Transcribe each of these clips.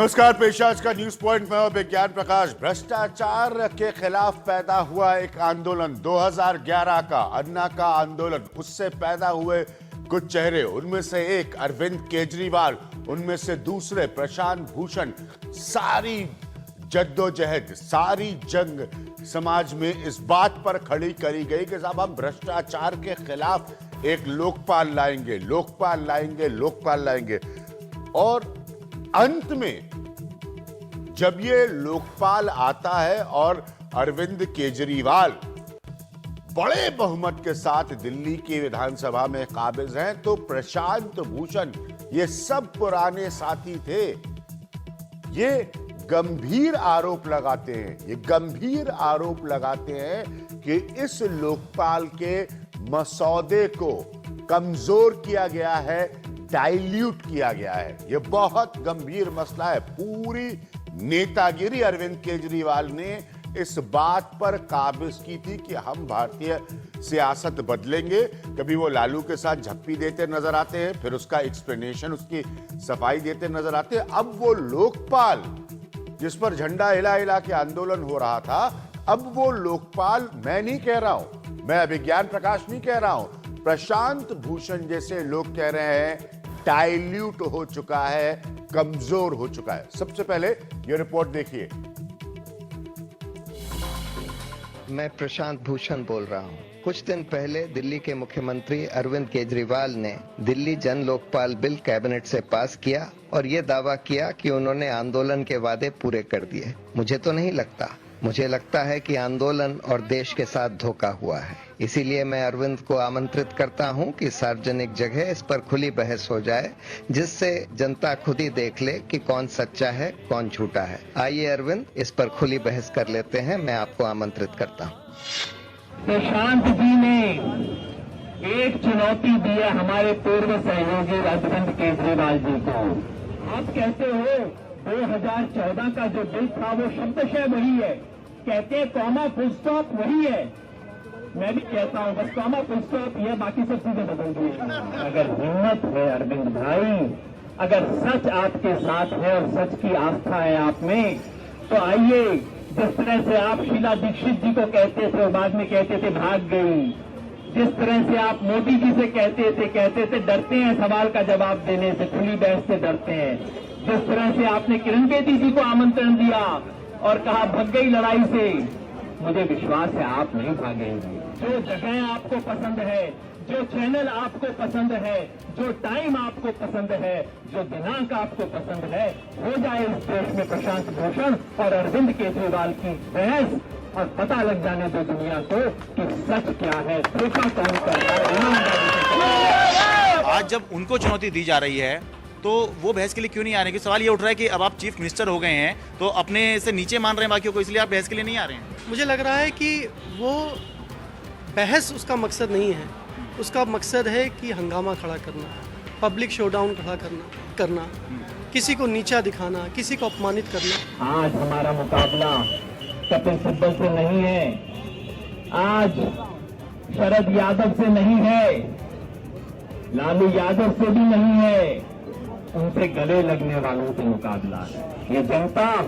नमस्कार, पेश आज का न्यूज पॉइंट में विज्ञान प्रकाश। भ्रष्टाचार के खिलाफ पैदा हुआ एक आंदोलन 2011 का अन्ना का आंदोलन, उससे पैदा हुए कुछ चेहरे, उनमें से एक अरविंद केजरीवाल, उनमें से दूसरे प्रशांत भूषण। सारी जद्दोजहद, सारी जंग समाज में इस बात पर खड़ी करी गई कि साहब हम भ्रष्टाचार के खिलाफ एक लोकपाल लाएंगे, लोकपाल लाएंगे, लोकपाल लाएंगे। और अंत में जब ये लोकपाल आता है और अरविंद केजरीवाल बड़े बहुमत के साथ दिल्ली की विधानसभा में काबिज हैं, तो प्रशांत भूषण, ये सब पुराने साथी थे, ये गंभीर आरोप लगाते हैं, ये गंभीर आरोप लगाते हैं कि इस लोकपाल के मसौदे को कमजोर किया गया है, डाइल्यूट किया गया है। यह बहुत गंभीर मसला है। पूरी नेतागिरी अरविंद केजरीवाल ने इस बात पर काबिज की थी कि हम भारतीय सियासत बदलेंगे। कभी वो लालू के साथ झप्पी देते नजर आते हैं, फिर उसका एक्सप्लेनेशन, उसकी सफाई देते नजर आते हैं। अब वो लोकपाल जिस पर झंडा हिला हिला के आंदोलन हो रहा था, अब वो लोकपाल मैं नहीं कह रहा हूं, मैं विज्ञान प्रकाश नहीं कह रहा हूं, प्रशांत भूषण जैसे लोग कह रहे हैं डाइल्यूट हो चुका है, कमजोर हो चुका है। सबसे पहले ये रिपोर्ट देखिए। मैं प्रशांत भूषण बोल रहा हूं। कुछ दिन पहले दिल्ली के मुख्यमंत्री अरविंद केजरीवाल ने दिल्ली जन लोकपाल बिल कैबिनेट से पास किया और ये दावा किया कि उन्होंने आंदोलन के वादे पूरे कर दिए। मुझे तो नहीं लगता। मुझे लगता है कि आंदोलन और देश के साथ धोखा हुआ है। इसीलिए मैं अरविंद को आमंत्रित करता हूं कि सार्वजनिक जगह इस पर खुली बहस हो जाए, जिससे जनता खुद ही देख ले कि कौन सच्चा है, कौन झूठा है। आइए अरविंद, इस पर खुली बहस कर लेते हैं। मैं आपको आमंत्रित करता हूं। प्रशांत जी ने एक चुनौती दी है हमारे पूर्व सहयोगी अरविंद केजरीवाल जी को। आप कहते हो 2014 का जो बिल था वो शब्दशः वही है, कहते हैं कॉमा फुल स्टॉप वही है। मैं भी कहता हूं बस कॉमा फुल स्टॉप ही है, बाकी सब चीजें बदल दी। अगर हिम्मत है अरविंद भाई, अगर सच आपके साथ है और सच की आस्था है आप में, तो आइए, जिस तरह से आप शीला दीक्षित जी को कहते थे और बाद में कहते थे भाग गई, जिस तरह से आप मोदी जी से कहते थे डरते हैं सवाल का जवाब देने से, खुली बहस से डरते हैं, जिस तरह से आपने किरण बेदी जी को आमंत्रण दिया और कहा भग गई लड़ाई से, मुझे विश्वास है आप नहीं भागेंगे। जो जगह आपको पसंद है, जो चैनल आपको पसंद है, जो टाइम आपको पसंद है, जो दिनांक आपको पसंद है, हो जाए इस देश में प्रशांत भूषण और अरविंद केजरीवाल की बहस और पता लग जाने दो दुनिया को कि सच क्या है, धोखा कौन करता है। आज जब उनको चुनौती दी जा रही है तो वो बहस के लिए क्यों नहीं आ रहे हैं? सवाल ये उठ रहा है कि अब आप चीफ मिनिस्टर हो गए हैं तो अपने से नीचे मान रहे हैं बाकियों को, इसलिए आप बहस के लिए नहीं आ रहे हैं। मुझे लग रहा है कि वो बहस उसका मकसद नहीं है। उसका मकसद है कि हंगामा खड़ा करना, पब्लिक शोडाउन खड़ा करना, किसी को नीचा दिखाना, किसी को अपमानित करना। आज हमारा मुकाबला कपिल सिब्बल से नहीं है, आज शरद यादव से नहीं है, लालू यादव से भी नहीं है, उनसे गले लगने वालों से मुकाबला है। ये जनता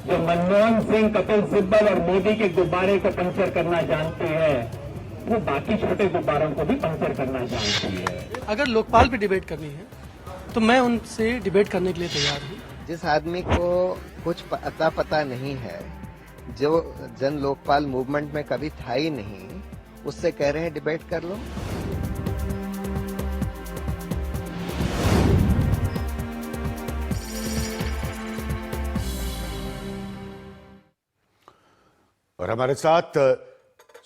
जो मनमोहन सिंह, कपिल सिब्बल और मोदी के गुब्बारे को पंचर करना जानती है, वो बाकी छोटे गुब्बारों को भी पंचर करना जानती है। अगर लोकपाल पे डिबेट करनी है तो मैं उनसे डिबेट करने के लिए तैयार हूँ। जिस आदमी को कुछ पता नहीं है, जो जन लोकपाल मूवमेंट में कभी था ही नहीं, उससे कह रहे हैं डिबेट कर लो। और हमारे साथ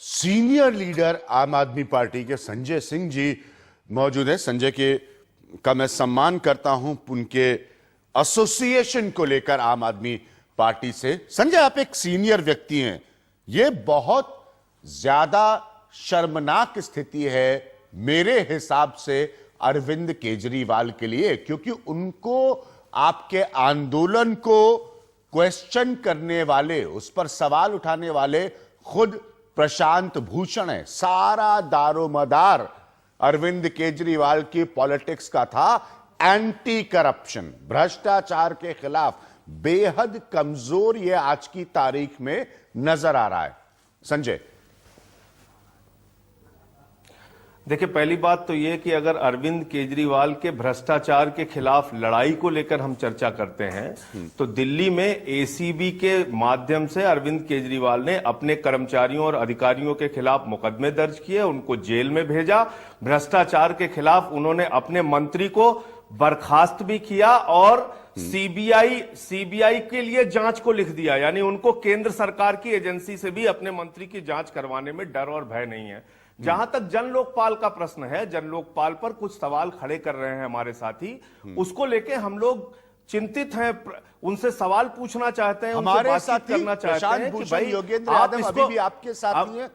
सीनियर लीडर आम आदमी पार्टी के संजय सिंह जी मौजूद हैं। संजय का मैं सम्मान करता हूं उनके एसोसिएशन को लेकर आम आदमी पार्टी से। संजय, आप एक सीनियर व्यक्ति हैं, यह बहुत ज्यादा शर्मनाक स्थिति है मेरे हिसाब से अरविंद केजरीवाल के लिए, क्योंकि उनको, आपके आंदोलन को क्वेश्चन करने वाले, उस पर सवाल उठाने वाले खुद प्रशांत भूषण है। सारा दारोमदार अरविंद केजरीवाल की पॉलिटिक्स का था एंटी करप्शन, भ्रष्टाचार के खिलाफ बेहद कमजोर ये आज की तारीख में नजर आ रहा है। संजय, देखिए, पहली बात तो यह कि अगर अरविंद केजरीवाल के भ्रष्टाचार के खिलाफ लड़ाई को लेकर हम चर्चा करते हैं तो दिल्ली में एसीबी के माध्यम से अरविंद केजरीवाल ने अपने कर्मचारियों और अधिकारियों के खिलाफ मुकदमे दर्ज किए, उनको जेल में भेजा। भ्रष्टाचार के खिलाफ उन्होंने अपने मंत्री को बर्खास्त भी किया और सीबीआई के लिए जांच को लिख दिया, यानी उनको केंद्र सरकार की एजेंसी से भी अपने मंत्री की जांच करवाने में डर और भय नहीं है। जहां तक जन लोकपाल का प्रश्न है, जन लोकपाल पर कुछ सवाल खड़े कर रहे हैं हमारे साथी, उसको लेके हम लोग चिंतित हैं, उनसे सवाल पूछना चाहते हैं, हमारे उनसे साथी करना चाहते हैं कि भाई योगेंद्र यादव अभी भी आपके साथी हैं?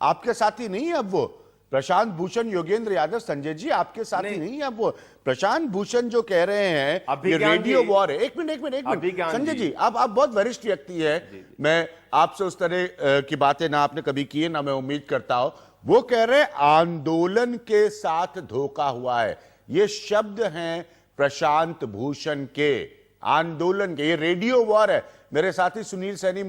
आपके साथी नहीं है अब वो प्रशांत भूषण योगेंद्र यादव? संजय जी आपके साथी नहीं है अब वो प्रशांत भूषण जो कह रहे हैं ये रेडियो वॉर है। एक मिनट संजय जी, आप बहुत वरिष्ठ व्यक्ति है, मैं आपसे उस तरह की बातें ना आपने कभी की है ना मैं उम्मीद करता हूं। वो कह रहे हैं आंदोलन के साथ धोखा हुआ है, ये शब्द हैं प्रशांत भूषण के, आंदोलन के। ये रेडियो वॉर है। मेरे साथी सुनील सैनी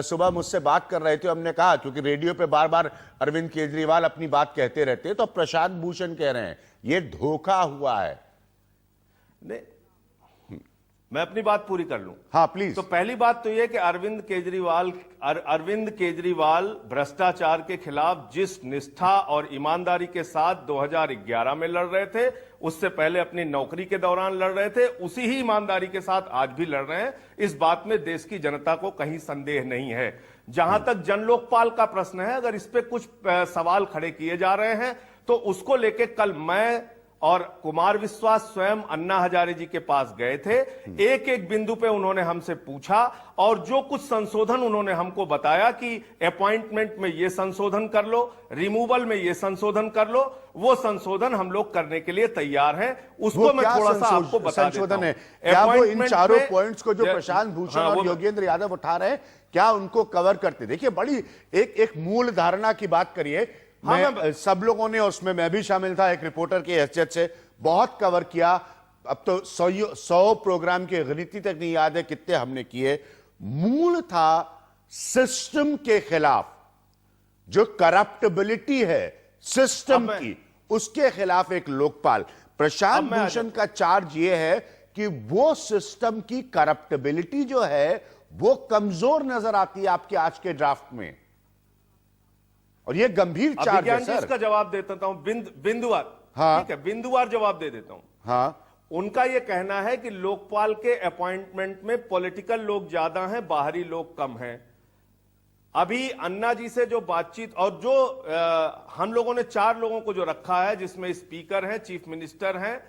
सुबह मुझसे बात कर रहे थे, हमने कहा क्योंकि रेडियो पे बार बार अरविंद केजरीवाल अपनी बात कहते रहते हैं, तो प्रशांत भूषण कह रहे हैं ये धोखा हुआ है। नहीं, मैं अपनी बात पूरी कर लूं। हाँ प्लीज। तो पहली बात तो यह कि अरविंद केजरीवाल भ्रष्टाचार के खिलाफ जिस निष्ठा और ईमानदारी के साथ 2011 में लड़ रहे थे, उससे पहले अपनी नौकरी के दौरान लड़ रहे थे, उसी ही ईमानदारी के साथ आज भी लड़ रहे हैं। इस बात में देश की जनता को कहीं संदेह नहीं है। जहां तक जन लोकपाल का प्रश्न है, अगर इस पे कुछ सवाल खड़े किए जा रहे हैं तो उसको लेके कल मैं और कुमार विश्वास स्वयं अन्ना हजारे जी के पास गए थे। एक एक बिंदु पे उन्होंने हमसे पूछा और जो कुछ संशोधन उन्होंने हमको बताया कि अपॉइंटमेंट में ये संशोधन कर लो, रिमूवल में ये संशोधन कर लो, वो संशोधन हम लोग करने के लिए तैयार हैं। उसको मैं थोड़ा सा आपको बता देता हूं। क्या वो इन चारों पॉइंट्स को जो प्रशांत भूषण और योगेंद्र यादव उठा रहे हैं, क्या उनको कवर करते? देखिए, बड़ी एक मूल धारणा की बात करिए। सब लोगों ने, उसमें मैं भी शामिल था एक रिपोर्टर की हैसियत से, बहुत कवर किया। अब तो 100 प्रोग्राम की गिनती तक नहीं याद है कितने हमने किए। मूल था सिस्टम के खिलाफ, जो करप्टिबिलिटी है सिस्टम की, उसके खिलाफ एक लोकपाल। प्रशांत भूषण का चार्ज यह है कि वो सिस्टम की करप्टिबिलिटी जो है वो कमजोर नजर आती है आपके आज के ड्राफ्ट में, और ये गंभीर चार्ज है सर। इसका जवाब दे देता हूं बिंदुवार। हाँ, ठीक है, बिंदुवार जवाब दे देता हूं। हाँ, उनका यह कहना है कि लोकपाल के अपॉइंटमेंट में पॉलिटिकल लोग ज्यादा हैं, बाहरी लोग कम हैं। अभी अन्ना जी से जो बातचीत और जो हम लोगों ने 4 लोगों को जो रखा है, जिसमें स्पीकर हैं, चीफ मिनिस्टर हैं,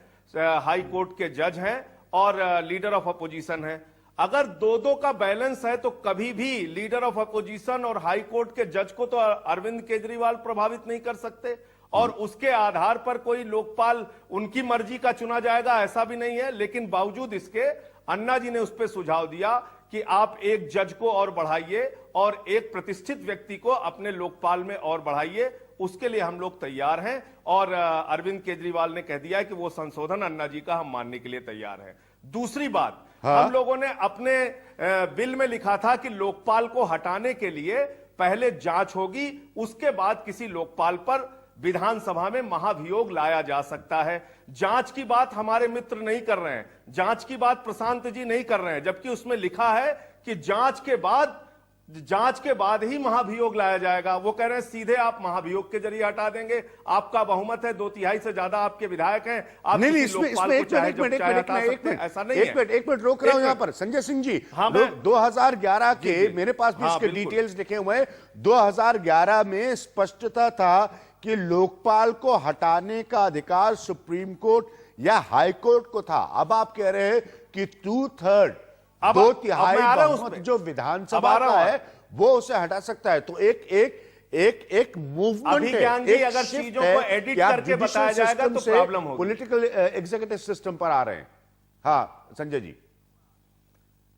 हाई कोर्ट के जज हैं और लीडर ऑफ अपोजिशन हैं। अगर 2-2 का बैलेंस है तो कभी भी लीडर ऑफ अपोजिशन और हाई कोर्ट के जज को तो अरविंद केजरीवाल प्रभावित नहीं कर सकते, और उसके आधार पर कोई लोकपाल उनकी मर्जी का चुना जाएगा ऐसा भी नहीं है। लेकिन बावजूद इसके अन्ना जी ने उस पर सुझाव दिया कि आप एक जज को और बढ़ाइए और एक प्रतिष्ठित व्यक्ति को अपने लोकपाल में और बढ़ाइए। उसके लिए हम लोग तैयार हैं और अरविंद केजरीवाल ने कह दिया कि वो संशोधन अन्ना जी का हम मानने के लिए तैयार हैं। दूसरी बात, हम लोगों ने अपने बिल में लिखा था कि लोकपाल को हटाने के लिए पहले जांच होगी, उसके बाद किसी लोकपाल पर विधानसभा में महाभियोग लाया जा सकता है। जांच की बात हमारे मित्र नहीं कर रहे हैं, जांच की बात प्रशांत जी नहीं कर रहे हैं, जबकि उसमें लिखा है कि जांच के बाद ही महाभियोग लाया जाएगा। वो कह रहे हैं सीधे आप महाभियोग के जरिए हटा देंगे, आपका बहुमत है, 2/3 से ज्यादा आपके विधायक हैं, आप नहीं, इसमें एक मिनट रोक रहा हूं यहां पर संजय सिंह जी। हाँ, 2011 के मेरे पास भी इसके डिटेल्स लिखे हुए हैं। 2011 में स्पष्टता था कि लोकपाल को हटाने का अधिकार सुप्रीम कोर्ट या हाई कोर्ट को था। अब आप कह रहे हैं कि 2/3 बहुमत जो विधानसभा का है वो उसे हटा सकता है। तो एक मूवमेंट है, अगर चीजों को एडिट करके बताया जाएगा तो प्रॉब्लम होगी। पॉलिटिकल एग्जीक्यूटिव सिस्टम पर आ रहे हैं। हाँ संजय जी,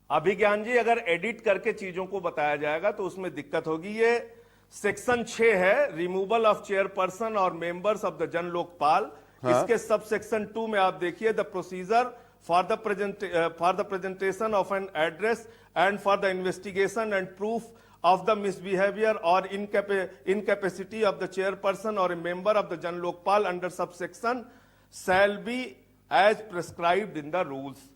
अभिज्ञान जी, अगर एडिट करके चीजों को बताया जाएगा तो उसमें दिक्कत होगी। ये सेक्शन 6 है, रिमूवल ऑफ चेयरपर्सन और मेंबर्स ऑफ द जन लोकपाल। इसके सब सेक्शन 2 में आप देखिए, the procedure for the presentation of an address and for the investigation and proof of the misbehavior or incapacity of the chairperson or a member of the Jan Lokpal under subsection shall be as prescribed in the rules.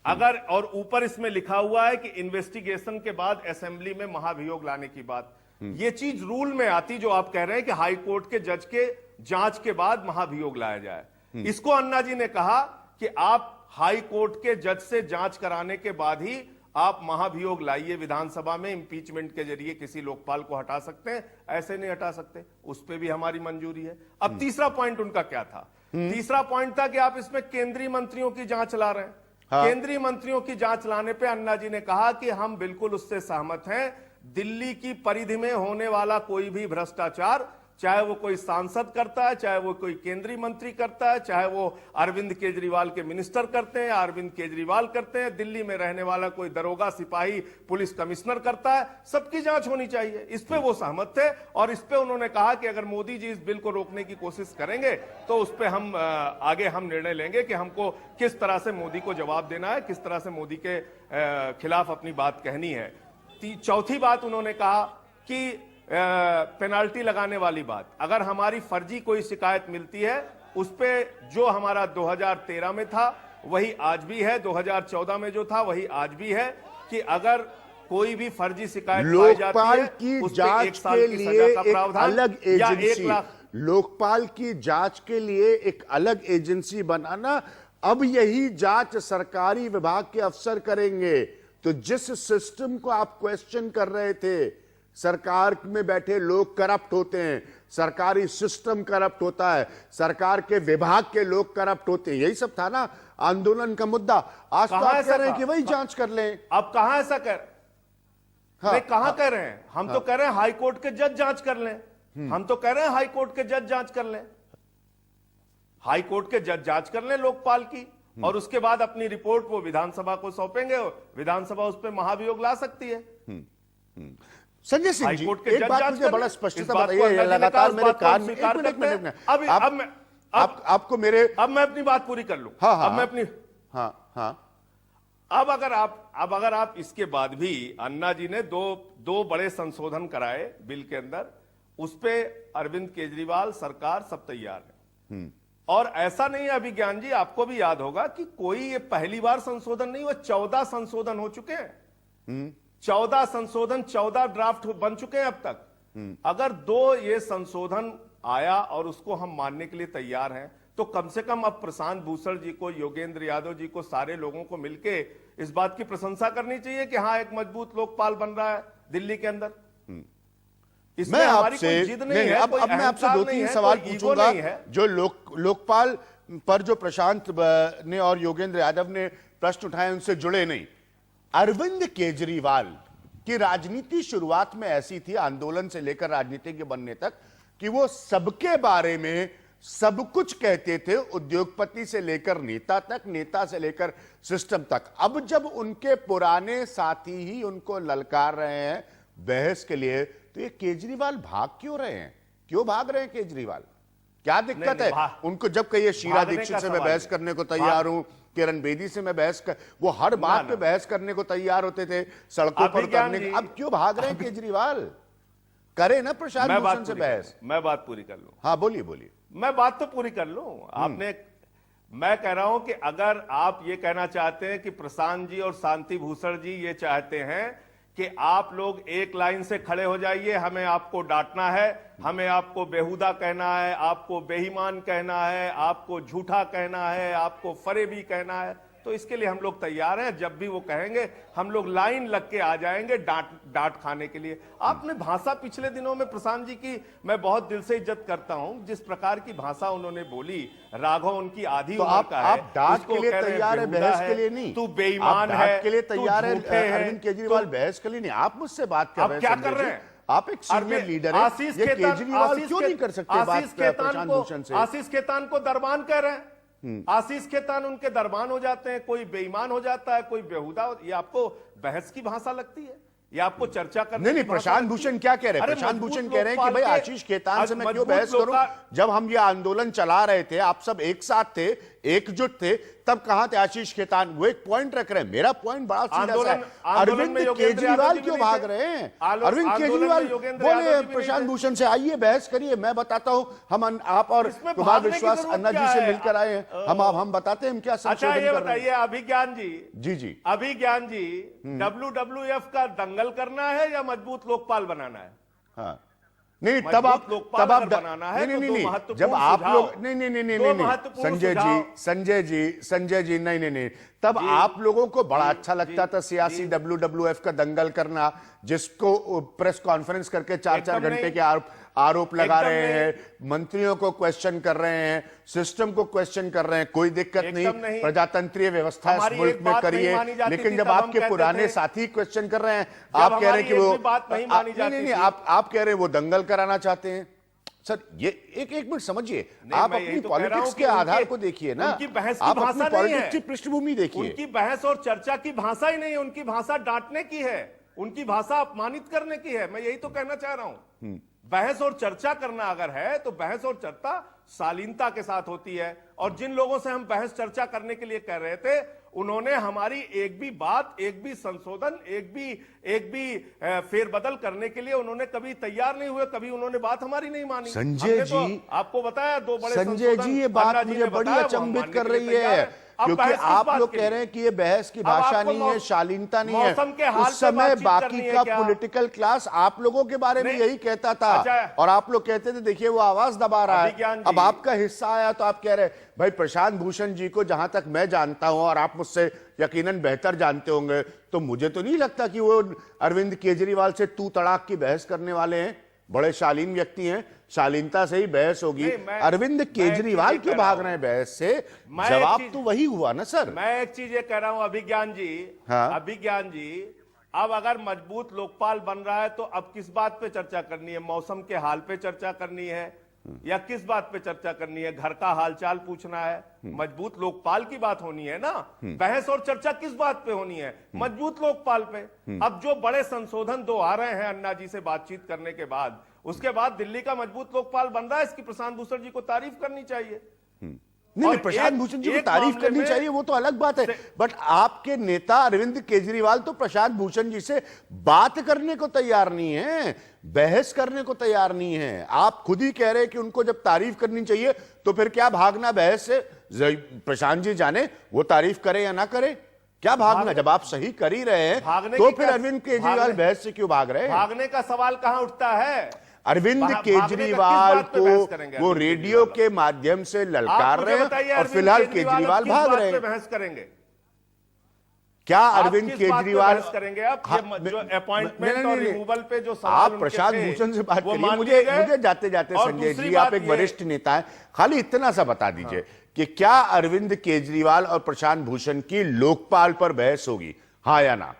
अगर और ऊपर इसमें लिखा हुआ है कि investigation के बाद असेंबली में महाभियोग लाने की बात, ये चीज रूल में आती जो आप कह रहे हैं कि हाई कोर्ट के जज के जांच के बाद महाभियोग लाया जाए। इसको अन्ना जी ने कहा कि आप हाई कोर्ट के जज से जांच कराने के बाद ही आप महाभियोग लाइए, विधानसभा में इंपीचमेंट के जरिए किसी लोकपाल को हटा सकते हैं, ऐसे नहीं हटा सकते। उस पर भी हमारी मंजूरी है। अब तीसरा पॉइंट उनका क्या था? तीसरा पॉइंट था कि आप इसमें केंद्रीय मंत्रियों की जांच ला रहे हैं। हाँ। केंद्रीय मंत्रियों की जांच लाने पे अन्ना जी ने कहा कि हम बिल्कुल उससे सहमत हैं। दिल्ली की परिधि में होने वाला कोई भी भ्रष्टाचार, चाहे वो कोई सांसद करता है, चाहे वो कोई केंद्रीय मंत्री करता है, चाहे वो अरविंद केजरीवाल के मिनिस्टर करते हैं, अरविंद केजरीवाल करते हैं, दिल्ली में रहने वाला कोई दरोगा, सिपाही, पुलिस कमिश्नर करता है, सबकी जांच होनी चाहिए। इस पे वो सहमत थे और इस पे उन्होंने कहा कि अगर मोदी जी इस बिल को रोकने की कोशिश करेंगे तो उस पे हम आगे हम निर्णय लेंगे कि हमको किस तरह से मोदी को जवाब देना है, किस तरह से मोदी के खिलाफ अपनी बात कहनी है। चौथी बात उन्होंने कहा कि पेनाल्टी लगाने वाली बात, अगर हमारी फर्जी कोई शिकायत मिलती है उस पे जो हमारा 2013 में था वही आज भी है, 2014 में जो था वही आज भी है, कि अगर कोई भी फर्जी शिकायत पाई जाती है की उस पे जांच 1 साल की के सजा लिए का एक प्रावधान अलग या 1 एजेंसी, लाख। लोकपाल की जांच के लिए एक अलग एजेंसी बनाना, अब यही जांच सरकारी विभाग के अफसर करेंगे। तो जिस सिस्टम को आप क्वेश्चन कर रहे थे, सरकार में बैठे लोग करप्ट होते हैं, सरकारी सिस्टम करप्ट होता है, सरकार के विभाग के लोग करप्ट होते हैं, यही सब था ना आंदोलन का मुद्दा। आज तो आप कह रहे हैं कि वही जांच कर लें। अब कहां ऐसा कर हाँ, कहां कह रहे हैं? हम तो कह रहे हैं हाई कोर्ट के जज जांच कर लें। हम तो कह रहे हैं हाई कोर्ट के जज जांच कर लें, हाई कोर्ट के जज जांच कर लें लोकपाल की, और उसके बाद अपनी रिपोर्ट वो विधानसभा को सौंपेंगे, विधानसभा उस पर महाभियोग ला सकती है। संजय सिंह जी, हाईकोर्ट के एक जज बात जांच मुझे कर बड़ा लें। स्पष्टता इस बात को बताइए, अन्ना जी ने लगातार कहा, मेरे इस बात को कान हम में स्वीकार एक मिनट, करते हैं। आपको मेरे, अब मैं अपनी बात पूरी कर लूं। हाँ, हाँ, अब मैं अपनी हाँ। अब अगर आप इसके बाद भी अन्ना जी ने दो बड़े संशोधन कराए बिल के अंदर, उस पे अरविंद केजरीवाल सरकार सब तैयार है। और ऐसा नहीं है अभिज्ञान जी, आपको भी याद होगा कि कोई ये पहली बार संशोधन नहीं हुआ, 14 संशोधन हो चुके हैं। 14 संशोधन, 14 ड्राफ्ट बन चुके हैं अब तक। अगर 2 ये संशोधन आया और उसको हम मानने के लिए तैयार हैं, तो कम से कम अब प्रशांत भूषण जी को, योगेंद्र यादव जी को, सारे लोगों को मिलके इस बात की प्रशंसा करनी चाहिए कि हाँ, एक मजबूत लोकपाल बन रहा है दिल्ली के अंदर। मैं आपसे अब मैं आपसे 2-3 सवाल पूछूंगा। जो लोकपाल पर जो प्रशांत ने और योगेंद्र यादव ने प्रश्न उठाए उनसे जुड़े नहीं। अरविंद केजरीवाल की राजनीति शुरुआत में ऐसी थी, आंदोलन से लेकर राजनीति के बनने तक, कि वो सबके बारे में सब कुछ कहते थे, उद्योगपति से लेकर नेता तक, नेता से लेकर सिस्टम तक। अब जब उनके पुराने साथी ही उनको ललकार रहे हैं बहस के लिए, तो ये केजरीवाल भाग क्यों रहे हैं? क्यों भाग रहे हैं केजरीवाल? क्या दिक्कत है उनको? जब कहिए शीला दीक्षित से मैं बहस करने को तैयार हूं, किरण बेदी से मैं बहस कर, वो हर बात पे बहस करने को तैयार होते थे, सड़कों पर उतरने के। अब क्यों भाग रहे हैं केजरीवाल? करे ना प्रशांत भूषण से बहस। मैं बात पूरी कर लूं। हाँ, बोलिए। मैं बात तो पूरी कर लूं। मैं कह रहा हूं कि अगर आप ये कहना चाहते हैं कि प्रशांत जी और शांति भूषण जी ये चाहते हैं कि आप लोग एक लाइन से खड़े हो जाइए, हमें आपको डांटना है, हमें आपको बेहुदा कहना है, आपको बेईमान कहना है, आपको झूठा कहना है, आपको फरेबी कहना है, तो इसके लिए हम लोग तैयार हैं। जब भी वो कहेंगे हम लोग लाइन लग के आ जाएंगे डांट खाने के लिए। आपने भाषा पिछले दिनों में प्रशांत जी की मैं बहुत दिल से इज्जत करता हूं, जिस प्रकार की भाषा उन्होंने बोली, राघव उनकी आधी उम्र का है, आप डांट के लिए तैयार है, बहस के लिए नहीं। तू बेईमान है के लिए तैयार है अरविंद केजरीवाल, बहस के लिए नहीं। आप मुझसे बात कर रहे हैं, क्या कर रहे हैं? आप एक सीनियर लीडर हैं, ये केजरीवाल क्यों नहीं कर सकते बात प्रशांत भूषण से? आशीष खेतान को दरबान कह रहे हैं। आशीष खेतान उनके दरबान हो जाते हैं, कोई बेईमान हो जाता है, कोई बेहुदा। ये आपको बहस की भाषा लगती है? ये आपको चर्चा करने नहीं नहीं, की भाषा प्रशांत लगती भूषण है? क्या कह रहे हैं? अरे प्रशांत मजबूत भूषण कह रहे हैं कि लोकपाल भाई के- आशीष खेतान से मैं क्यों मजबूत बहस करूं? लोकपाल- जब हम ये आंदोलन चला रहे थे, आप सब एक साथ थे, एकजुट थे, तब कहां थे आशीष खेतान? वो एक पॉइंट रख रहे हैं। मेरा पॉइंट बड़ा सीधा सा है। आंदोलन अरविंद में योगेंद्र केजरीवाल यादव जी क्यों भी नहीं भाग थे। रहे हैं? आंदोलन अरविंद में केजरीवाल योगेंद्र बोले यादव जी भी प्रशांत नहीं थे। भूषण से, आइए बहस करिए, मैं बताता हूं। हम आप और इसमें कुमार भागने की विश्वास जरूरत अन्ना जी क्या से है? मिलकर आए हैं। हम बताते हैं हम क्या अच्छा संशोधन ये कर रहे हैं। बताइए अभिज्ञान जी, जी जी, अभिज्ञान जी, WWF का दंगल करना है या मजबूत लोकपाल बनाना है? हाँ नहीं, मजबूत तब आप लोकपाल अगर बनाना है नहीं तो नहीं दो नहीं, महत्वपूर्ण जब आप सुझाव- लोग नहीं नहीं नहीं नहीं दो नहीं, महत्वपूर्ण संजय जी सुझाव- संजय जी नहीं नहीं नहीं, तब आप लोगों को बड़ा अच्छा लगता था सियासी WWF का दंगल करना, जिसको प्रेस कॉन्फ्रेंस करके 4-4 एकदम घंटे नहीं। के आरोप लगा एकदम रहे नहीं। हैं, मंत्रियों को क्वेश्चन कर रहे हैं, सिस्टम को क्वेश्चन कर रहे हैं। कोई दिक्कत एकदम नहीं, नहीं। प्रजातंत्रीय व्यवस्था इस हमारी मुल्क एक में बात नहीं करिए, मानी जाती लेकिन थी, जब तब हम आपके कहते पुराने थे। साथी क्वेश्चन कर रहे हैं, जब आप कह रहे हमारी हैं कि एक वो भी बात नहीं मानी जाती नहीं नहीं, थी। आप कह रहे हैं वो दंगल कराना चाहते हैं। सर ये एक मिनट समझिए, आप मैं यही अपनी तो कह रहा हूं पॉलिटिक्स कि के आधार उनकी- को देखिए ना, उनकी बहस की आप भाषा अपनी नहीं पॉलिटिक्स है। की पृष्ठभूमि देखिए। उनकी बहस और चर्चा की भाषा ही नहीं है, उनकी भाषा डांटने की है, उनकी भाषा अपमानित करने की है। मैं यही तो कहना चाह रहा हूं। बहस और चर्चा करना अगर है तो बहस और चर्चा शालीनता के साथ होती है, और जिन लोगों से हम बहस चर्चा करने के लिए कह रहे थे, उन्होंने हमारी एक भी बात, एक भी संशोधन, एक भी फेरबदल करने के लिए उन्होंने कभी तैयार नहीं हुए, कभी उन्होंने बात हमारी नहीं मानी। संजय हमने तो जी, आपको बताया दो बड़े संजय संशोधन जी, ये अन्ना बात जी मुझे ने बड़ी बताया, वो हम अचंभित मानने कर के लिए रही तैयार है, अब क्योंकि बहस किस आप बात लोग के कह लिए? रहे हैं कि ये बहस की अब भाषा आपको नहीं है, शालीनता नहीं मौसम के है। हाल उस पे समय बातचीत बाकी करनी है का क्या? पॉलिटिकल क्लास आप लोगों के बारे में नहीं। यही कहता था, अच्छा। और आप लोग कहते थे देखिए वो आवाज दबा रहा है। अभिज्ञान जी। अब आपका हिस्सा आया तो आप कह रहे हैं भाई प्रशांत भूषण जी को जहां तक मैं जानता हूं, और आप मुझसे यकीनन बेहतर जानते होंगे, तो मुझे तो नहीं लगता कि वो अरविंद केजरीवाल से तू तड़ाक की बहस करने वाले हैं। बड़े शालीन व्यक्ति हैं, शालीनता से ही बहस होगी। नहीं, मैं- अरविंद केजरीवाल मैं क्यों कह रहा भाग रहे हैं बहस से? मैं एक जवाब चीज- तो वही हुआ ना सर। मैं एक चीज ये कह रहा हूं अभिज्ञान जी, हाँ। अभिज्ञान जी, अब अगर मजबूत लोकपाल बन रहा है तो अब किस बात पे चर्चा करनी है? मौसम के हाल पे चर्चा करनी है या किस बात पे चर्चा करनी है? घर का हालचाल पूछना है? मजबूत लोकपाल की बात होनी है ना। बहस और चर्चा किस बात पे होनी है? मजबूत लोकपाल पे। अब जो बड़े संशोधन दो आ रहे हैं अन्ना जी से बातचीत करने के बाद, उसके बाद दिल्ली का मजबूत लोकपाल बन रहा है, इसकी प्रशांत भूषण जी को तारीफ करनी चाहिए। नहीं, और प्रशांत एक- भूषण जी को एक तारीफ मामले करनी में- चाहिए, वो तो अलग बात है, बट आपके नेता अरविंद केजरीवाल तो प्रशांत भूषण जी से बात करने को तैयार नहीं है, बहस करने को तैयार नहीं है। आप खुद ही कह रहे हैं कि उनको जब तारीफ करनी चाहिए तो फिर क्या भागना बहस से? प्रशांत जी जाने वो तारीफ करे या ना करे, क्या भागना? जब आप सही कर ही रहे हैं भागने तो की फिर क्या- अरविंद केजरीवाल भागने- बहस से क्यों भाग रहे हैं? भागने का सवाल कहां उठता है? अरविंद भागने का किस केजरीवाल बात पे बहस को करेंगे वो अरविंद रेडियो केजरीवाल? के माध्यम से आप ललकार मुझे रहे बताइए हैं और अरविंद फिलहाल अब केजरीवाल किस भाग बात रहे पे हैं। बहस करेंगे? क्या आप अरविंद किस बात पे केजरीवाल बहस करेंगे? आप हाँ, ये जो नहीं, अपॉइंटमेंट नहीं, और नहीं, रिमूवल पे जो सवाल आप उनके प्रशांत थे, भूषण से बात वो करिए। मान मुझे लिए गए। मुझे जाते जाते और संजय दूसरी जी, आप बात एक ये- वरिष्ठ नेता हैं, खाली इतना सा बता दीजिए कि क्या अरविंद केजरीवाल और प्रशांत भूषण की लोकपाल पर बहस होगी, हाँ या ना?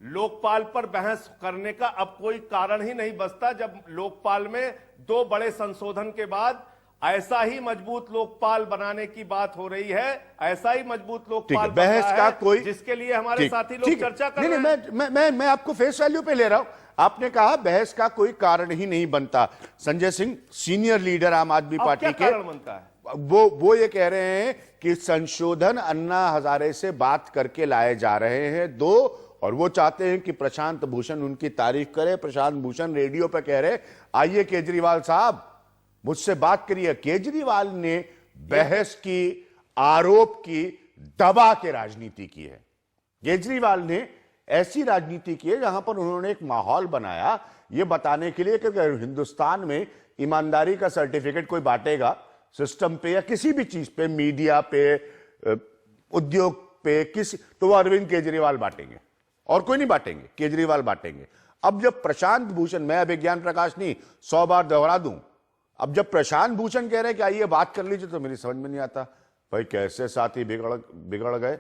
लोकपाल पर बहस करने का अब कोई कारण ही नहीं बचता, जब लोकपाल में दो बड़े संशोधन के बाद ऐसा ही मजबूत लोकपाल बनाने की बात हो रही है, ऐसा ही मजबूत ठीक लोकपाल है, बन बहस रहा का है, कोई जिसके लिए हमारे ठीक, साथी लोग ठीक है। चर्चा कर नहीं रहे हैं। नहीं, मैं आपको फेस वैल्यू पे ले रहा हूं। आपने कहा बहस का कोई कारण ही नहीं बनता। संजय सिंह, सीनियर लीडर आम आदमी अब पार्टी क्या के, कारण बनता है? वो ये कह रहे हैं कि संशोधन अन्ना हजारे से बात करके लाए जा रहे हैं दो, और वो चाहते हैं कि प्रशांत भूषण उनकी तारीफ करे। प्रशांत भूषण रेडियो पे कह रहे आइए केजरीवाल साहब मुझसे बात करिए। केजरीवाल ने बहस की, आरोप की, दबा के राजनीति की है। केजरीवाल ने ऐसी राजनीति की है जहां पर उन्होंने एक माहौल बनाया ये बताने के लिए कि अगर हिंदुस्तान में ईमानदारी का सर्टिफिकेट कोई बांटेगा सिस्टम पे या किसी भी चीज पे, मीडिया पे, उद्योग पे, किसी, तो वो अरविंद केजरीवाल बांटेंगे और कोई नहीं बांटेंगे, केजरीवाल बांटेंगे। अब जब प्रशांत भूषण, मैं अभिज्ञान प्रकाश नहीं 100 बार दोहरा दूं, अब जब प्रशांत भूषण कह रहे हैं कि आइए बात कर लीजिए, तो मेरी समझ में नहीं आता भाई कैसे साथी बिगड़ गए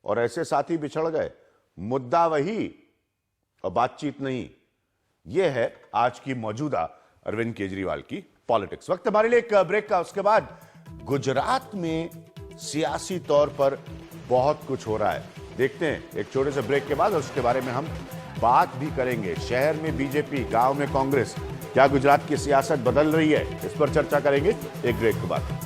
और ऐसे साथी बिछड़ गए। मुद्दा वही और बातचीत नहीं। यह है आज की मौजूदा अरविंद केजरीवाल की पॉलिटिक्स। वक्त हमारे लिए एक ब्रेक का, उसके बाद गुजरात में सियासी तौर पर बहुत कुछ हो रहा है। देखते हैं एक छोटे से ब्रेक के बाद, और उसके बारे में हम बात भी करेंगे। शहर में बीजेपी, गांव में कांग्रेस, क्या गुजरात की सियासत बदल रही है, इस पर चर्चा करेंगे एक ब्रेक के बाद।